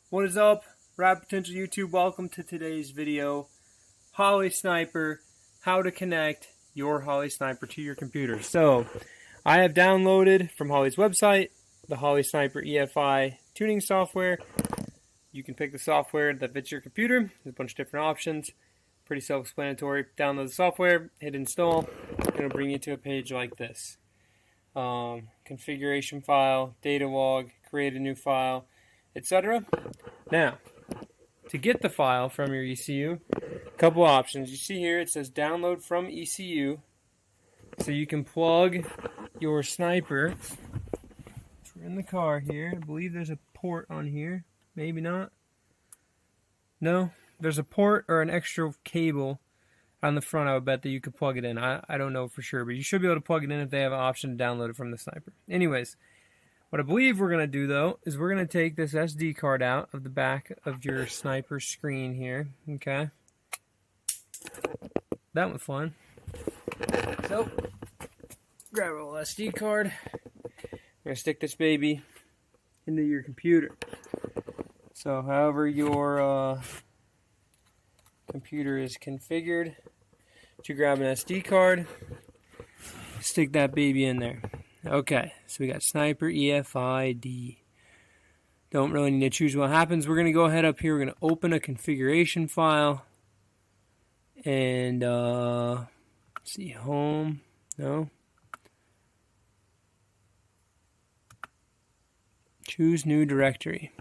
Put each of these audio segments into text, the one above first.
What is up, Rapid Potential YouTube? Welcome to today's video. Holley Sniper, how to connect your Holley Sniper to your computer. So, I have downloaded from Holley's website the Holley Sniper EFI tuning software. You can pick the software that fits your computer. There's a bunch of different options. Pretty self-explanatory. Download the software, hit install, and it'll bring you to a page like this. Configuration file, data log, create a new file, etc. Now, to get the file from your ECU, a couple options. You see here it says download from ECU. So you can plug your sniper. We're in the car here. I believe there's a port on here. Maybe not. No, there's a port or an extra cable on the front, I would bet, that you could plug it in. I don't know for sure, but you should be able to plug it in if they have an option to download it from the sniper. Anyways, what I believe we're going to do, though, is we're going to take this SD card out of the back of your sniper screen here. Okay. That was fun. So, grab a little SD card. We're going to stick this baby into your computer. So, however your computer is configured, you grab an SD card, stick that baby in there. Okay, so we got Sniper EFID. Don't really need to choose what happens. We're going to go ahead up here. We're going to open a configuration file. And, let's see, home. No. Choose new directory.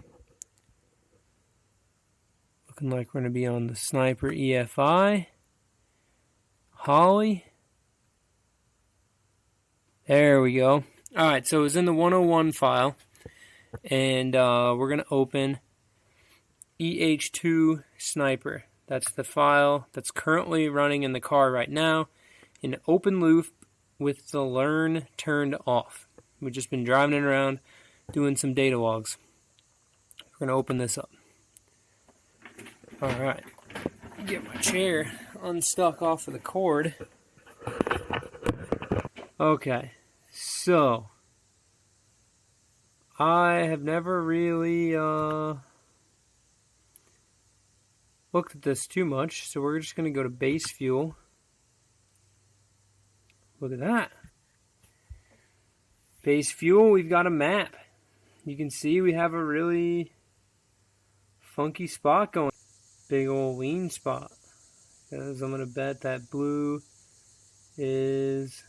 Looking like we're going to be on the Sniper EFI. Holley. There we go. Alright, so it's in the 101 file. And we're going to open EH2 Sniper. That's the file that's currently running in the car right now. In open loop with the learn turned off. We've just been driving it around doing some data logs. We're going to open this up. Alright. Get my chair unstuck off of the cord. Okay. So, I have never really looked at this too much, so we're just going to go to base fuel. Look at that. Base fuel, we've got a map. You can see we have a really funky spot going. Big old lean spot. Because I'm going to bet that blue is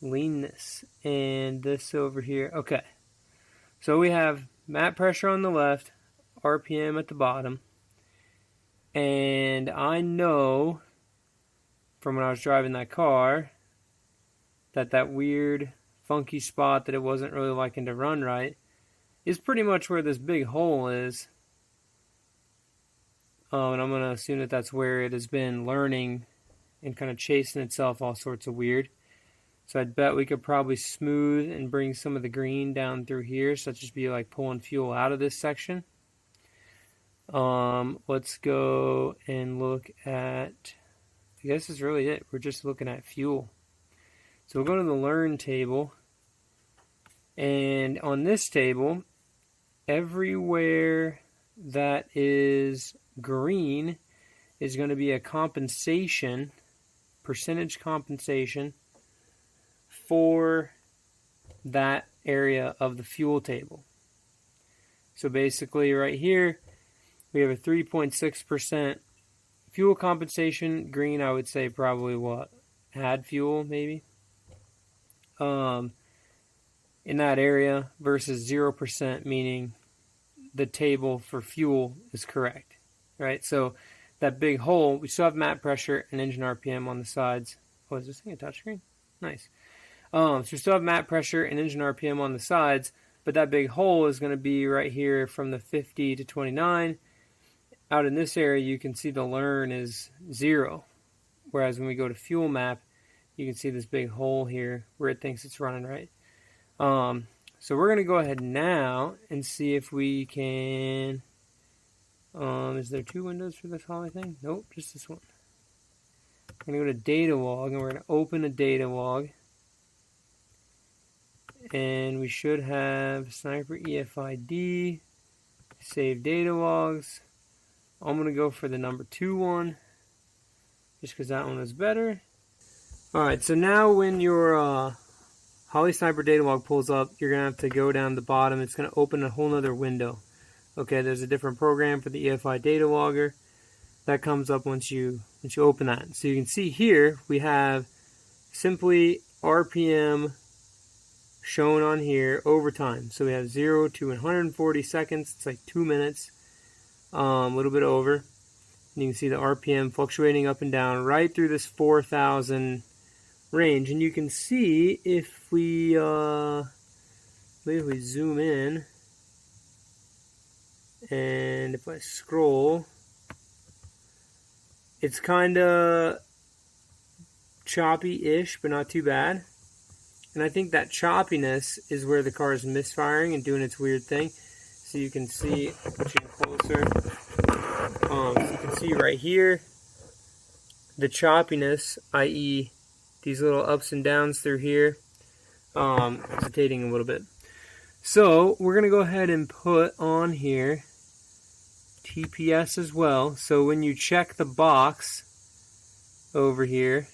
leanness, and this over here. Okay, so we have map pressure on the left, RPM at the bottom, and I know from when I was driving that car that weird funky spot that it wasn't really liking to run right is pretty much where this big hole is. And I'm going to assume that that's where it has been learning and kind of chasing itself all sorts of weird. So I'd bet we could probably smooth and bring some of the green down through here. So that'd just be like pulling fuel out of this section. Let's go and look at, I guess that's really it. We're just looking at fuel. So we'll go to the learn table. And on this table, everywhere that is green is going to be a compensation, percentage compensation, for that area of the fuel table. So basically right here we have a 3.6% fuel compensation. Green, I would say probably what? Had fuel maybe. In that area versus 0%, meaning the table for fuel is correct. Right? So that big hole, we still have map pressure and engine RPM on the sides. Oh, is this thing a touchscreen? Nice. So we still have map pressure and engine RPM on the sides, but that big hole is going to be right here from the 50 to 29. Out in this area, you can see the learn is 0. Whereas when we go to fuel map, you can see this big hole here where it thinks it's running right. So we're going to go ahead now and see if we can... is there 2 windows for this Holley thing? Nope, just this one. We're going to go to data log, and we're going to open a data log. And we should have Sniper EFID. Save data logs. I'm going to go for the number 2 one, just because that one is better. Alright, so now when your Holley Sniper data log pulls up, you're going to have to go down the bottom. It's going to open a whole nother window. Okay, there's a different program for the EFI data logger. That comes up once you open that. So you can see here, we have simply RPM shown on here over time. So we have 0 to 140 seconds. It's like 2 minutes, a little bit over. And you can see the RPM fluctuating up and down right through this 4,000 range. And you can see if we maybe we zoom in, and if I scroll, it's kind of choppy-ish, but not too bad. And I think that choppiness is where the car is misfiring and doing its weird thing. So you can see, I'll put you in closer. So you can see right here, the choppiness, i.e. these little ups and downs through here, hesitating a little bit. So we're going to go ahead and put on here TPS as well. So when you check the box over here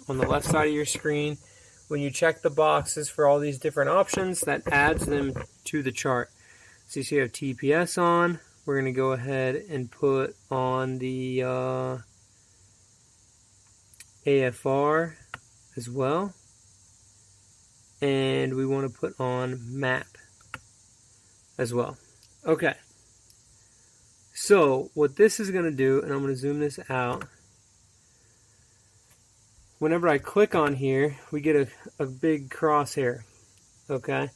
on the left side of your screen, when you check the boxes for all these different options, that adds them to the chart. So you see you have TPS on. We're going to go ahead and put on the AFR as well. And we want to put on map as well. Okay. So what this is going to do, and I'm going to zoom this out. Whenever I click on here, we get a big crosshair, okay?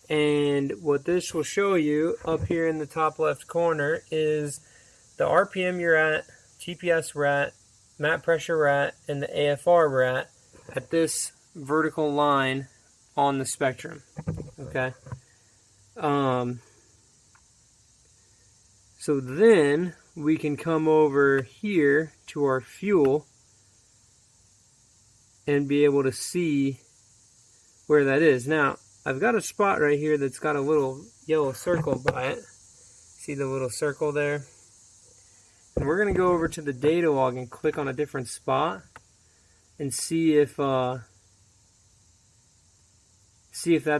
And what this will show you up here in the top left corner is the RPM you're at, TPS we're at, map pressure we're at, and the AFR we're at this vertical line on the spectrum, okay? So then we can come over here to our fuel and be able to see where that is. Now, I've got a spot right here that's got a little yellow circle by it. See the little circle there? And we're going to go over to the data log and click on a different spot and see if that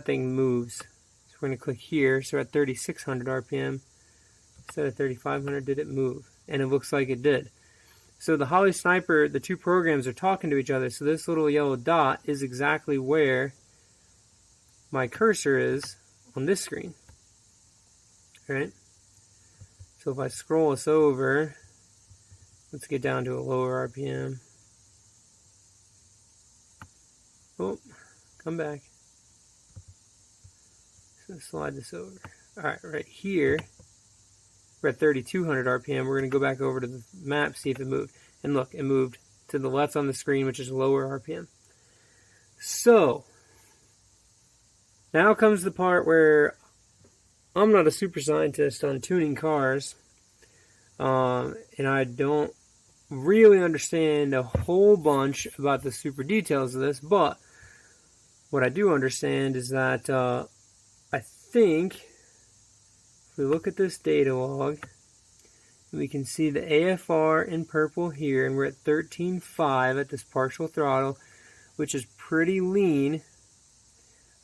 thing moves. So we're going to click here. So at 3,600 RPM instead of 3,500, did it move? And it looks like it did. So the Holley Sniper, the two programs are talking to each other. So this little yellow dot is exactly where my cursor is on this screen. All right. So if I scroll this over, let's get down to a lower RPM. Oh, come back. So slide this over. All right, right here. We're at 3,200 RPM. We're going to go back over to the map, see if it moved. And look, it moved to the left on the screen, which is lower RPM. So, now comes the part where I'm not a super scientist on tuning cars. And I don't really understand a whole bunch about the super details of this. But what I do understand is that I think we look at this data log, we can see the AFR in purple here, and we're at 13.5 at this partial throttle, which is pretty lean.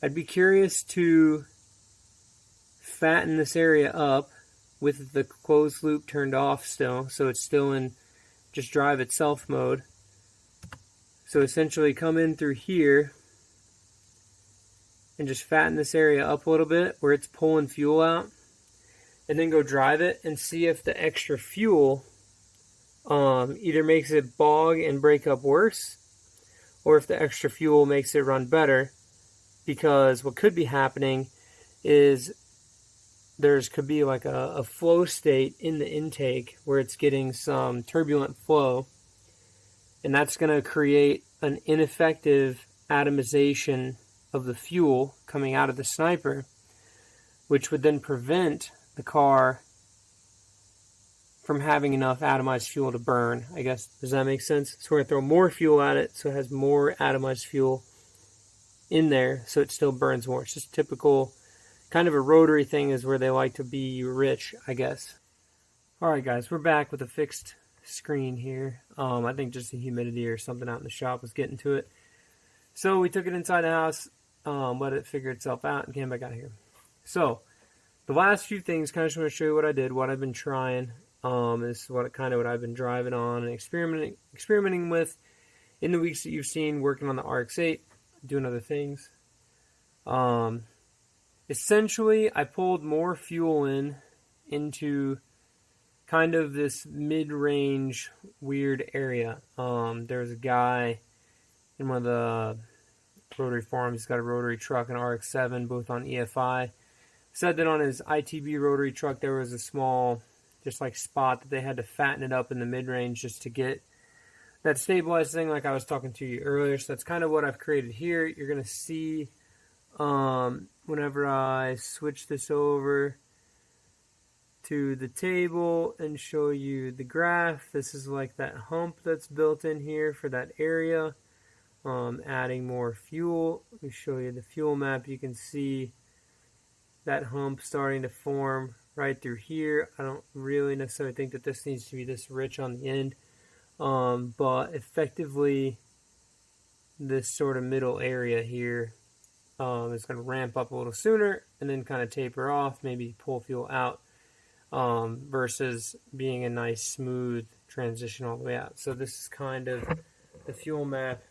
I'd be curious to fatten this area up with the closed loop turned off still, so it's still in just drive itself mode. So essentially come in through here and just fatten this area up a little bit where it's pulling fuel out. And then go drive it and see if the extra fuel either makes it bog and break up worse, or if the extra fuel makes it run better. Because what could be happening is could be like a flow state in the intake where it's getting some turbulent flow, and that's going to create an ineffective atomization of the fuel coming out of the Sniper, which would then prevent the car from having enough atomized fuel to burn, I guess. Does that make sense? So we're going to throw more fuel at it so it has more atomized fuel in there so it still burns more. It's just typical kind of a rotary thing is where they like to be rich, I guess. Alright guys, we're back with a fixed screen here. I think just the humidity or something out in the shop was getting to it. So we took it inside the house, let it figure itself out, and came back out here. So the last few things, kind of just want to show you what I did, what I've been trying. This is what I've been driving on and experimenting with in the weeks that you've seen, working on the RX-8, doing other things. Essentially, I pulled more fuel into kind of this mid-range weird area. There's a guy in one of the Rotary forums. He's got a Rotary truck and RX-7, both on EFI. Said that on his ITB Rotary truck there was a small, just like spot that they had to fatten it up in the mid-range just to get that stabilized thing like I was talking to you earlier. So that's kind of what I've created here. You're going to see whenever I switch this over to the table and show you the graph, this is like that hump that's built in here for that area. Adding more fuel. Let me show you the fuel map. You can see that hump starting to form right through here. I don't really necessarily think that this needs to be this rich on the end, but effectively this sort of middle area here is going to ramp up a little sooner and then kind of taper off, maybe pull fuel out, versus being a nice smooth transition all the way out. So this is kind of the fuel map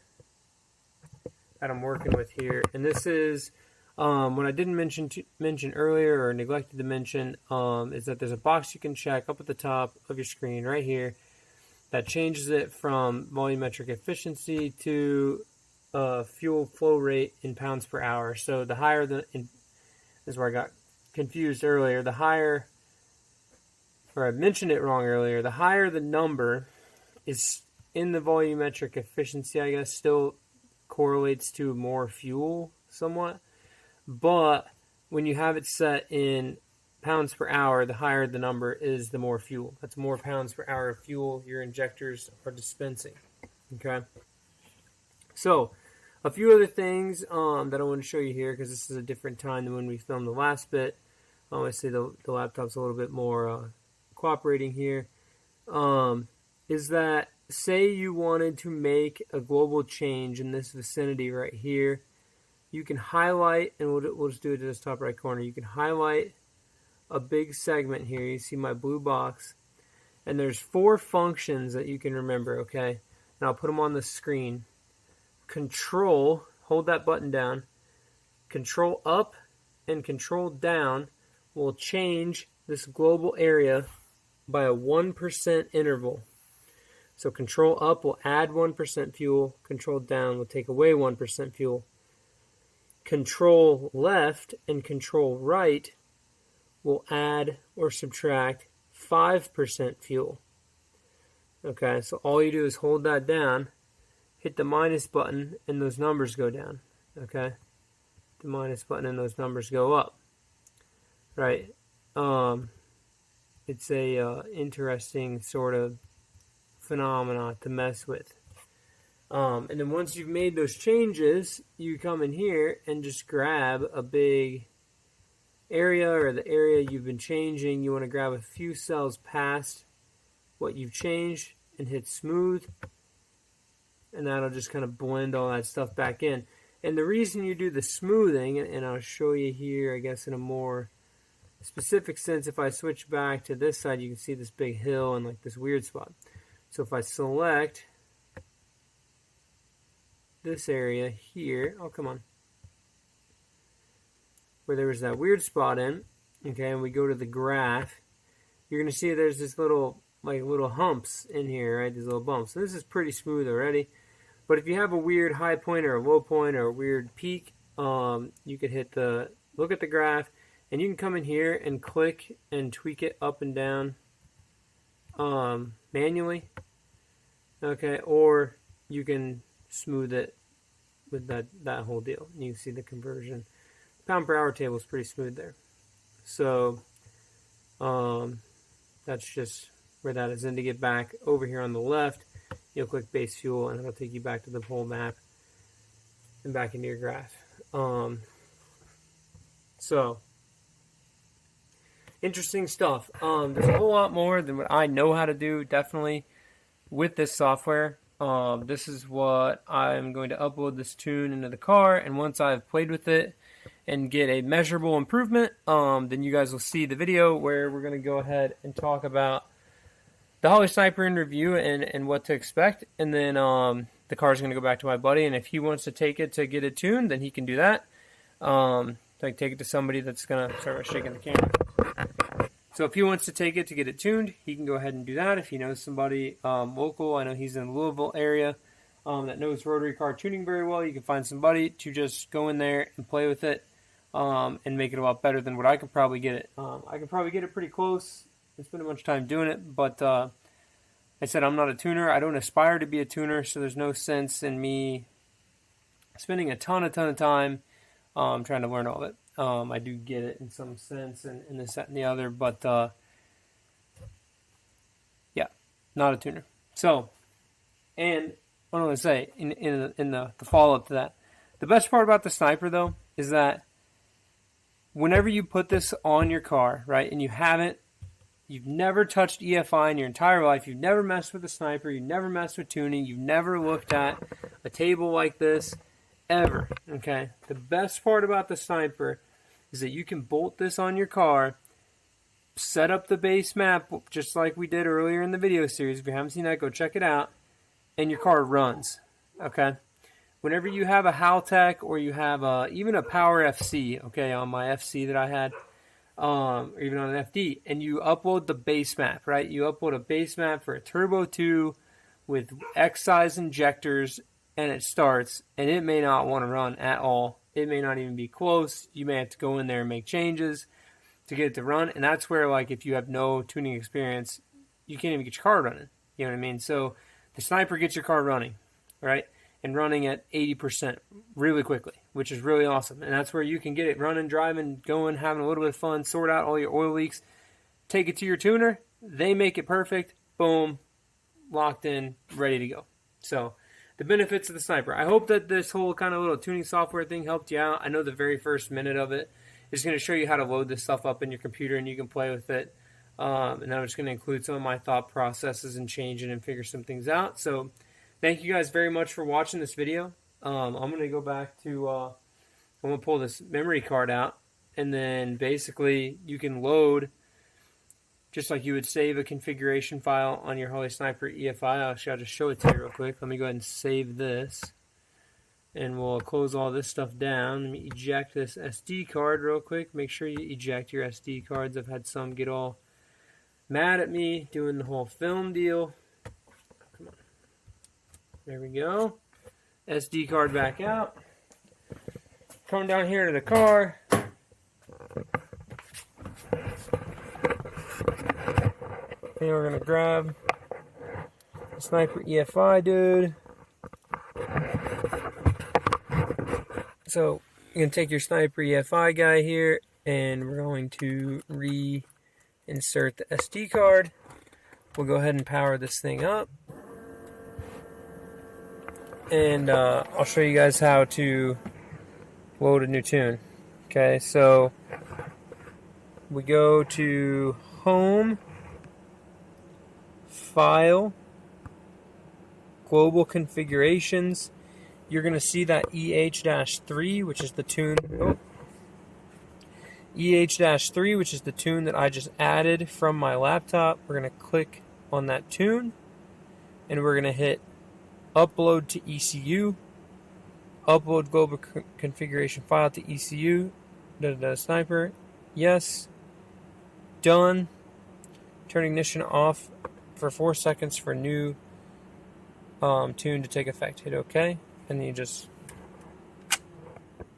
that I'm working with here, and this is what I didn't mention earlier or neglected to mention is that there's a box you can check up at the top of your screen right here that changes it from volumetric efficiency to fuel flow rate in pounds per hour. So the higher this is where I got confused earlier. The higher, or I mentioned it wrong earlier, the higher the number is in the volumetric efficiency, I guess, still correlates to more fuel somewhat. But when you have it set in pounds per hour, the higher the number is, the more fuel. That's more pounds per hour of fuel your injectors are dispensing. Okay. So a few other things that I want to show you here, because this is a different time than when we filmed the last bit. I see the laptop's a little bit more cooperating here. Is that, say you wanted to make a global change in this vicinity right here, you can highlight, and we'll just do it to this top right corner. You can highlight a big segment here. You see my blue box, and there's 4 functions that you can remember, okay? And I'll put them on the screen. Control, hold that button down. Control up and control down will change this global area by a 1% interval. So control up will add 1% fuel. Control down will take away 1% fuel. Control left and control right will add or subtract 5% fuel. Okay, so all you do is hold that down, hit the minus button, and those numbers go down. Okay, the minus button and those numbers go up. Right. It's a interesting sort of phenomena to mess with. And then once you've made those changes, you come in here and just grab a big area, or the area you've been changing. You want to grab a few cells past what you've changed and hit smooth, and that'll just kind of blend all that stuff back in. And the reason you do the smoothing, and I'll show you here, I guess, in a more specific sense, if I switch back to this side, you can see this big hill and like this weird spot. So if I select this area here, oh come on, where there was that weird spot in, okay, and we go to the graph, you're going to see there's this little humps in here, right, these little bumps. So this is pretty smooth already. But if you have a weird high point or a low point or a weird peak, you could look at the graph, and you can come in here and click and tweak it up and down manually. Okay, or you can smooth it with that whole deal. You can see the conversion. Pound per hour table is pretty smooth there. So that's just where that is. And to get back over here on the left, you'll click base fuel, and it'll take you back to the whole map and back into your graph. So interesting stuff. There's a whole lot more than what I know how to do, definitely, with this software. This is what I'm going to upload this tune into the car, and once I've played with it and get a measurable improvement, then you guys will see the video where we're going to go ahead and talk about the Holley Sniper in review and what to expect. And then the car is going to go back to my buddy, and if he wants to take it to get it tuned, then he can do that. Like take it to somebody that's going to start shaking the camera. So if he wants to take it to get it tuned, he can go ahead and do that. If he knows somebody local, I know he's in the Louisville area that knows rotary car tuning very well, you can find somebody to just go in there and play with it and make it a lot better than what I could probably get it. I can probably get it pretty close. I spent a bunch of time doing it, but I said I'm not a tuner. I don't aspire to be a tuner, so there's no sense in me spending a ton of time trying to learn all of it. I do get it in some sense, and this, that, and the other, but yeah, not a tuner. So, and what I'm going to say in the follow-up to that, the best part about the Sniper, though, is that whenever you put this on your car, right, and you've never touched EFI in your entire life, you've never messed with a Sniper, you've never messed with tuning, you've never looked at a table like this, ever, okay? The best part about the Sniper is that you can bolt this on your car, set up the base map just like we did earlier in the video series. If you haven't seen that, go check it out, and your car runs, okay? Whenever you have a Haltech or you have even a Power FC, okay, on my FC that I had, or even on an FD, and you upload the base map, right? You upload a base map for a Turbo 2 with X-size injectors, and it starts, and it may not want to run at all. It may not even be close. You may have to go in there and make changes to get it to run, and that's where, like, if you have no tuning experience, you can't even get your car running. You know what I mean? So the Sniper gets your car running, right? And running at 80% really quickly, which is really awesome. And that's where you can get it running, driving, going, having a little bit of fun, sort out all your oil leaks, take it to your tuner, they make it perfect, boom, locked in, ready to go. So the benefits of the Sniper. I hope that this whole kind of little tuning software thing helped you out. I know the very first minute of it is going to show you how to load this stuff up in your computer and you can play with it. And I'm just going to include some of my thought processes and change it and figure some things out. So thank you guys very much for watching this video. I'm going to go back to, I'm going to pull this memory card out, and then basically you can load, just like you would save a configuration file on your Holley Sniper EFI. Actually, I'll just show it to you real quick. Let me go ahead and save this, and we'll close all this stuff down. Let me eject this SD card real quick. Make sure you eject your SD cards. I've had some get all mad at me doing the whole film deal. Come on. There we go. SD card back out. Come down here to the car. And we're going to grab the Sniper EFI, dude. So you're going to take your Sniper EFI guy here, and we're going to reinsert the SD card. We'll go ahead and power this thing up. And I'll show you guys how to load a new tune. Okay, so we go to Home, File, Global Configurations. You're going to see that EH-3, which is the tune. EH-3, which is the tune that I just added from my laptop. We're going to click on that tune, and we're going to hit Upload to ECU. Upload global configuration file to ECU. Sniper. Yes. Done. Turn ignition off for 4 seconds for new tune to take effect. Hit OK. And then you just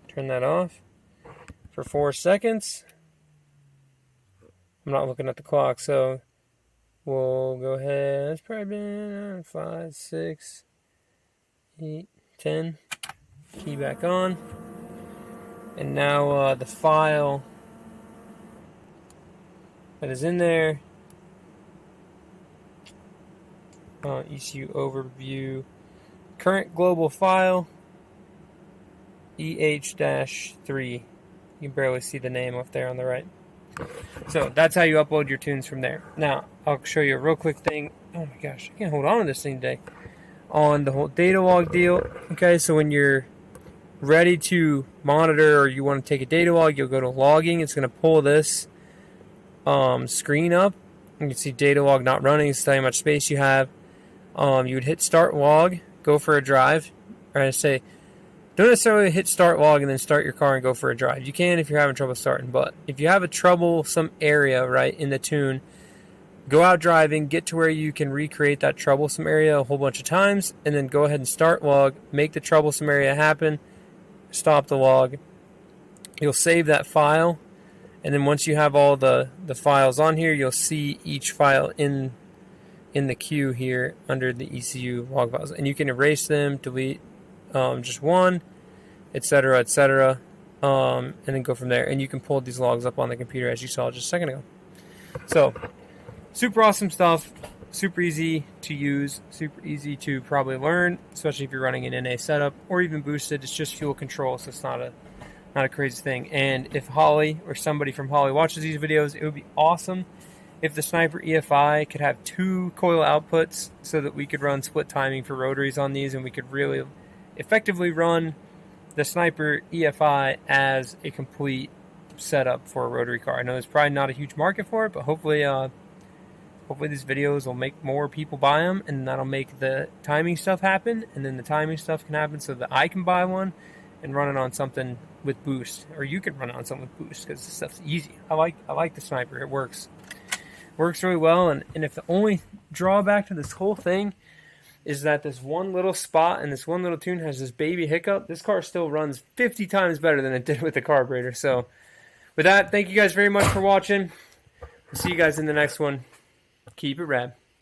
turn that off for 4 seconds. I'm not looking at the clock, so we'll go ahead. It's probably been 5, 6, 8, 10. Key back on. And now the file that is in there, ECU overview, current global file, EH-3. You can barely see the name up there on the right. So that's how you upload your tunes from there. Now, I'll show you a real quick thing. Oh my gosh, I can't hold on to this thing today. On the whole data log deal. Okay, so when you're ready to monitor or you want to take a data log, you'll go to logging. It's going to pull this screen up. You can see data log not running. It's telling you how much space you have. You would hit start log, go for a drive. Or I say, don't necessarily hit start log and then start your car and go for a drive. You can if you're having trouble starting, but if you have a troublesome area, right, in the tune, go out driving, get to where you can recreate that troublesome area a whole bunch of times, and then go ahead and start log, make the troublesome area happen, stop the log. You'll save that file, and then once you have all the files on here, you'll see each file in the queue here under the ECU log files. And you can erase them, delete just one, etc., etc., and then go from there. And you can pull these logs up on the computer as you saw just a second ago. So, super awesome stuff, super easy to use, super easy to probably learn, especially if you're running an NA setup or even boosted. It's just fuel control, so it's not a crazy thing. And if Holley or somebody from Holley watches these videos, it would be awesome if the Sniper EFI could have 2 coil outputs so that we could run split timing for rotaries on these, and we could really effectively run the Sniper EFI as a complete setup for a rotary car. I know there's probably not a huge market for it, but hopefully these videos will make more people buy them, and that'll make the timing stuff happen, and then the timing stuff can happen so that I can buy one and run it on something with boost, or you can run it on something with boost, because this stuff's easy. I like the Sniper. It works really well, and if the only drawback to this whole thing is that this one little spot and this one little tune has this baby hiccup, this car still runs 50 times better than it did with the carburetor. So with that, thank you guys very much for watching. We'll see you guys in the next one. Keep it rad.